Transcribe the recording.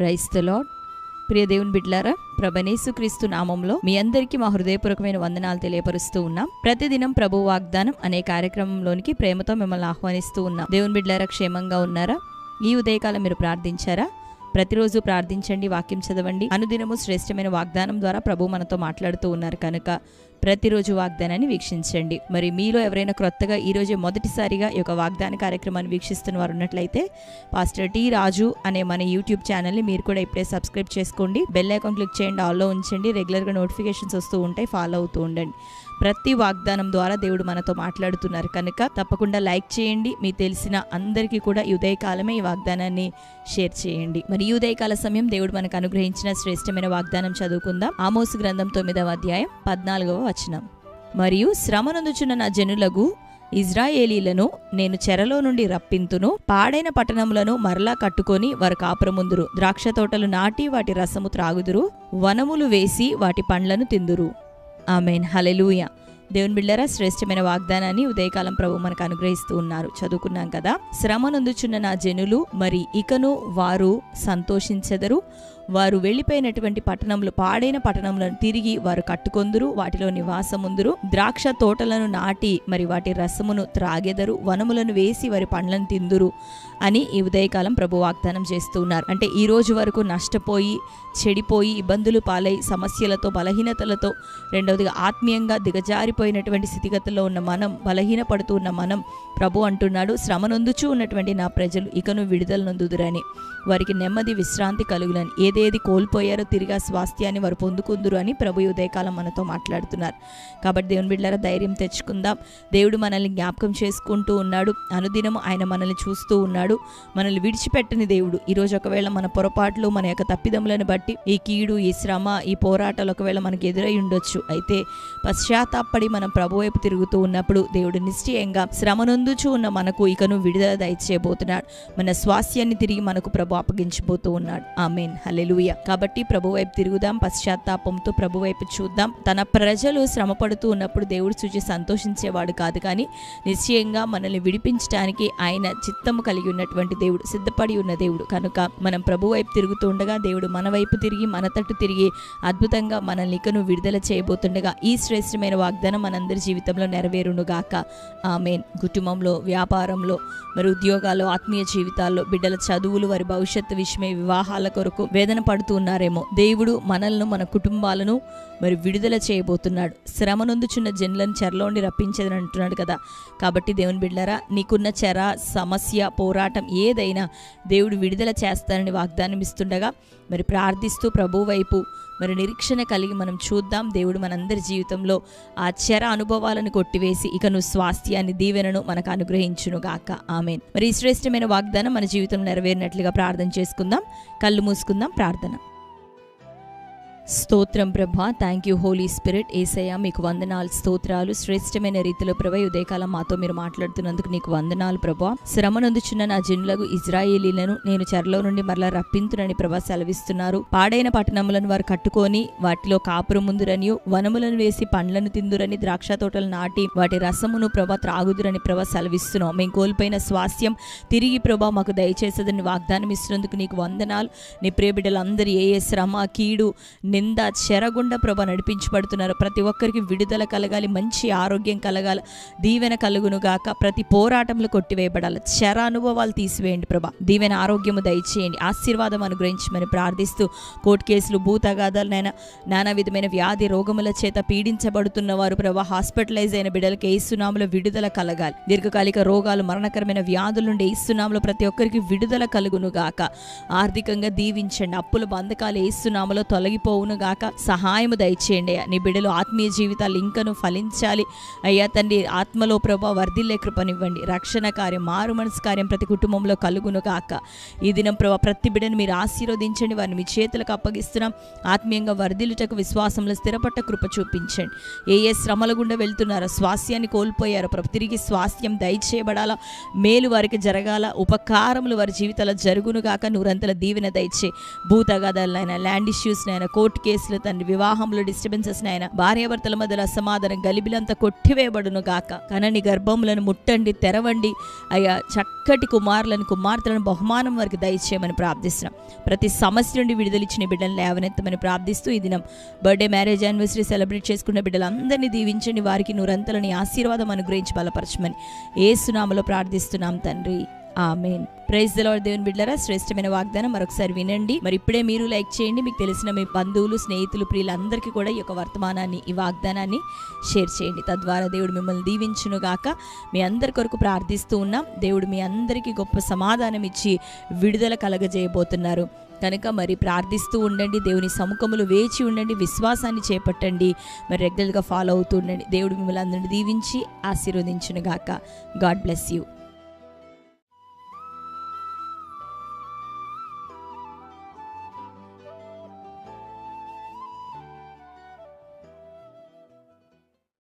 Praise the lord. ప్రియ దేవుని బిడ్డలారా, ప్రభుయేసుక్రీస్తు నామంలో మీ అందరికీ మా హృదయపూర్వకమైన వందనాలు తెలియపరుస్తూ ఉన్నాం. ప్రతిదినం ప్రభు వాగ్దానం అనే కార్యక్రమంలోనికి ప్రేమతో మిమ్మల్ని ఆహ్వానిస్తూ ఉన్నాం. దేవుని బిడ్డలారా, క్షేమంగా ఉన్నారా? ఈ ఉదయకాలం మీరు ప్రార్థించారా? ప్రతిరోజు ప్రార్థించండి, వాక్యం చదవండి. అనుదినము శ్రేష్టమైన వాగ్దానం ద్వారా ప్రభు మనతో మాట్లాడుతూ ఉన్నారు కనుక ప్రతిరోజు వాగ్దానాన్ని వీక్షించండి. మరి మీలో ఎవరైనా క్రొత్తగా ఈరోజే మొదటిసారిగా ఈ యొక్క వాగ్దాన కార్యక్రమాన్ని వీక్షిస్తున్న వారు ఉన్నట్లయితే పాస్టర్ టి రాజు అనే మన యూట్యూబ్ ఛానల్ని మీరు కూడా ఇప్పుడే సబ్స్క్రైబ్ చేసుకోండి. బెల్ ఐకాన్ క్లిక్ చేయండి, ఆల్లో ఉంచండి. రెగ్యులర్గా నోటిఫికేషన్స్ వస్తూ ఉంటాయి, ఫాలో అవుతూ ఉండండి. ప్రతి వాగ్దానం ద్వారా దేవుడు మనతో మాట్లాడుతున్నారు కనుక తప్పకుండా లైక్ చేయండి. మీకు తెలిసిన అందరికీ కూడా ఈ ఉదయకాలమే ఈ వాగ్దానాన్ని షేర్ చేయండి. మరి ఈ ఉదయకాల సమయం దేవుడు మనకు అనుగ్రహించిన శ్రేష్టమైన వాగ్దానం చదువుకుందాం. ఆమోసు గ్రంథం 9వ అధ్యాయం 14వ వచనం. మరియు శ్రమనందుచున్న నా జనులకు ఇజ్రాయేలీలను నేను చెరలో నుండి రప్పింతును, పాడైన పట్టణములను మరలా కట్టుకొని వారు కాపురముందురు, ద్రాక్ష తోటలు నాటి వాటి రసము త్రాగుదురు, వనములు వేసి వాటి పండ్లను తిందురు. ఆమేన్, హల్లెలూయా. దేవుని బిడ్డలారా, శ్రేష్టమైన వాగ్దానాన్ని ఉదయకాలం ప్రభు మనకు అనుగ్రహిస్తూ ఉన్నారు. చదువుకున్నాం కదా. శ్రమనందుచున్న నా జనులు మరి ఇకను వారు సంతోషించెదరు, వారు వెళ్ళిపోయినటువంటి పట్టణములు, పాడైన పట్టణములను తిరిగి వారు కట్టుకొందురు, వాటిలో నివాసముందురు, ద్రాక్ష తోటలను నాటి మరి వాటి రసమును త్రాగెదరు, వనములను వేసి వారి పండ్లను తిందురు అని ఈ ఉదయకాలం ప్రభు వాగ్దానం చేస్తూ ఉన్నారు. అంటే ఈ రోజు వరకు నష్టపోయి, చెడిపోయి, ఇబ్బందులు పాలై, సమస్యలతో, బలహీనతలతో, రెండవదిగా ఆత్మీయంగా దిగజారిపోయినటువంటి స్థితిగతుల్లో ఉన్న మనం, బలహీనపడుతూ ఉన్న మనం, ప్రభు అంటున్నాడు, శ్రమనొందుచూ ఉన్నటువంటి నా ప్రజలు ఇకను విడుదల నొందుదురని, వారికి నెమ్మది విశ్రాంతి కలుగులని, ఏదేది కోల్పోయారో తిరిగి స్వాస్థ్యాన్ని వారు పొందుకుందురు అని ప్రభు ఉదయకాలం మనతో మాట్లాడుతున్నారు. కాబట్టి దేవుని బిడ్డలారా, ధైర్యం తెచ్చుకుందాం. దేవుడు మనల్ని జ్ఞాపకం చేసుకుంటూ ఉన్నాడు. అనుదినం ఆయన మనల్ని చూస్తూ ఉన్నాడు. మనల్ని విడిచిపెట్టని దేవుడు. ఈరోజు ఒకవేళ మన పొరపాట్లు, మన యొక్క తప్పిదములను బట్టి ఈ కీడు, ఈ శ్రమ, ఈ పోరాటాలు ఒకవేళ మనకు ఎదురై ఉండొచ్చు. అయితే పశ్చాత్తాపడి మనం ప్రభు వైపు తిరుగుతూ ఉన్నప్పుడు దేవుడు నిశ్చయంగా శ్రమనొందుచూ ఉన్న మనకు ఇకను విడుదల దయచేయబోతున్నాడు. మన స్వాస్థ్యాన్ని తిరిగి మనకు ప్రభు అప్పగించబోతూ ఉన్నాడు. ఆమేన్, హల్లెలూయా. కాబట్టి ప్రభు వైపు తిరుగుదాం, పశ్చాత్తాపంతో ప్రభు వైపు చూద్దాం. తన ప్రజలు శ్రమ పడుతూ ఉన్నప్పుడు దేవుడు చూసి సంతోషించేవాడు కాదు, కానీ నిశ్చయంగా మనల్ని విడిపించడానికి ఆయన చిత్తము కలిగి ఉన్నటువంటి దేవుడు, సిద్ధపడి ఉన్న దేవుడు. కనుక మనం ప్రభు వైపు తిరుగుతూ ఉండగా దేవుడు మన వైపు తిరిగి, మన తట్టు తిరిగి అద్భుతంగా మనల్ని ఇకను విడుదల చేయబోతుండగా ఈ శ్రేష్టమైన వాగ్దానం మనందరి జీవితంలో నెరవేరునుగాక. ఆమేన్. కుటుంబంలో, వ్యాపారంలో, మరి ఉద్యోగాల్లో, ఆత్మీయ జీవితాల్లో, బిడ్డల చదువులు, వారి భవిష్యత్తు విషయమై, వివాహాల కొరకు వేదన పడుతూ ఉన్నారేమో, దేవుడు మనల్ని, మన కుటుంబాలను మరి విడుదల చేయబోతున్నాడు. శ్రమనొందుచున్న జనులను చెరలోండి రప్పించేదని అంటున్నాడు కదా. కాబట్టి దేవుని బిడ్డలారా, నీకున్న చెర, సమస్య, పోరాటం ఏదైనా దేవుడు విడుదల చేస్తానని వాగ్దానం ఇస్తుండగా మరి ప్రార్థిస్తూ ప్రభు వైపు మరి నిరీక్షణ కలిగి మనం చూద్దాం. దేవుడు మనందరి జీవితంలో ఆ చెర అనుభవాలను కొట్టివేసి ఇకను స్వాస్థ్యాన్ని, దీవెనను మనకు అనుగ్రహించును గాక. ఆమేన్. మరి ఈ శ్రేష్టమైన వాగ్దానం మన జీవితంలో నెరవేరినట్లుగా ప్రార్థన చేసుకుందాం. కళ్ళు మూసుకుందాం. ప్రార్థన. స్తోత్రం ప్రభా, థ్యాంక్ యూ హోలీ స్పిరిట్. యేసయ్యా, మీకు వందనాలు, స్తోత్రాలు. శ్రేష్టమైన రీతిలో ప్రభా ఉదయకాలం మాతో మీరు మాట్లాడుతున్నందుకు నీకు వందనాలు ప్రభా. శ్రమనందుచున్న నా జనులకు ఇజ్రాయేలీలను నేను చెరలో నుండి మరలా రప్పింతునని ప్రభా సెలవిస్తున్నారు. పాడైన పట్టణములను వారు కట్టుకొని వాటిలో కాపురం ముందురని, వనములను వేసి పండ్లను తిందురని, ద్రాక్ష తోటలు నాటి వాటి రసమును ప్రభా త్రాగుదురని ప్రభా సెలవిస్తున్నాం. మేము కోల్పోయిన స్వాస్థ్యం తిరిగి ప్రభా మాకు దయచేసేదని వాగ్దానం ఇస్తున్నందుకు నీకు వందనాలు. నీ ప్రియ బిడ్డలందరూ ఏ శ్రమ, కీడు, నింద, చెరగుండా ప్రభా నడిపించబడుతున్నారు. ప్రతి ఒక్కరికి విడుదల కలగాలి, మంచి ఆరోగ్యం కలగాలి, దీవెన కలుగును గాక. ప్రతి పోరాటంలో కొట్టివేయబడాలి, చెర అనుభవాలు తీసివేయండి ప్రభా. దీవెన, ఆరోగ్యము దయచేయండి, ఆశీర్వాదం అనుగ్రహించమని ప్రార్థిస్తూ, కోర్టు కేసులు, భూతగాదాలు, నానా విధమైన వ్యాధి రోగముల చేత పీడించబడుతున్న వారు ప్రభా, హాస్పిటలైజ్ అయిన బిడ్డలకి యేసునామములో విడుదల కలగాలి. దీర్ఘకాలిక రోగాలు, మరణకరమైన వ్యాధుల నుండి యేసునామములో ప్రతి ఒక్కరికి విడుదల కలుగును గాక. ఆర్థికంగా దీవించండి, అప్పుల బంధకాలు యేసునామములో తొలగిపోవును గాక. సహాయము దయచేయండి. నీ బిడ్డలు ఆత్మీయ జీవితాలు ఇంకను ఫలించాలి అయ్యా తండ్రి. ఆత్మలో ప్రభా వర్ధిల్లే కృపనివ్వండి. రక్షణ కార్యం, మారు మనసు కార్యం ప్రతి కుటుంబంలో కలుగును గాక. ఈ దినం ప్రభా ప్రతి బిడ్డను మీరు ఆశీర్వదించండి. వారిని మీ చేతులకు అప్పగిస్తున్నాం. ఆత్మీయంగా వర్ధిల్లుటకు, విశ్వాసంలో స్థిరపట్ట కృప చూపించండి. ఏ శ్రమల గుండా వెళ్తున్నారో, స్వాస్థ్యాన్ని కోల్పోయారో ప్రభు తిరిగి స్వాస్థ్యం దయచేయబడాలా, మేలు వారికి జరగాల, ఉపకారములు వారి జీవితాల్లో జరుగును గాక. నూరంతల దీవెన దయచే. భూతగాదాలైనా, ల్యాండ్ ఇష్యూస్ నైనా, కోర్టు కోర్టు కేసులు తండ్రి, వివాహంలో డిస్టర్బెన్సెస్ నాయన, భార్యాభర్తల మధ్యలో అసమాధానం, గలిబిలంతా కొట్టివేయబడును గాక. కనని గర్భములను ముట్టండి, తెరవండి అయ్యా. చక్కటి కుమారులను కుమార్తెలను బహుమానం వారికి దయచేయమని ప్రార్థిస్తున్నాం. ప్రతి సమస్య నుండి విడుదలిచ్చిన బిడ్డలను లేవనెత్తమని ప్రార్థిస్తూ ఈ దినం బర్త్డే, మ్యారేజ్ యానివర్సరీ సెలబ్రేట్ చేసుకున్న బిడ్డలందరినీ దీవించండి. వారికి నూరంతలని ఆశీర్వాదం అనుగ్రహించి బలపరచమని యేసు నామములో ప్రార్థిస్తున్నాం తండ్రి, ఆమేన్. Praise the lord. దేవుని బిడ్డలారా, శ్రేష్టమైన వాగ్దానం మరొకసారి వినండి. మరి ఇప్పుడే మీరు లైక్ చేయండి. మీకు తెలిసిన మీ బంధువులు, స్నేహితులు, ప్రియులందరికీ కూడా ఈ యొక్క వర్తమానాన్ని, ఈ వాగ్దానాన్ని షేర్ చేయండి. తద్వారా దేవుడు మిమ్మల్ని దీవించును గాక. మీ అందరి కొరకు ప్రార్థిస్తూ ఉన్నాం. దేవుడు మీ అందరికీ గొప్ప సమాధానం ఇచ్చి విడుదల కలగజేయబోతున్నారు కనుక మరి ప్రార్థిస్తూ ఉండండి. దేవుని సముఖములు వేచి ఉండండి. విశ్వాసాన్ని చేపట్టండి. మరి రెగ్యులర్గా ఫాలో అవుతూ ఉండండి. దేవుడు మిమ్మల్ని అందరినీ దీవించి ఆశీర్వదించును గాక. God bless you.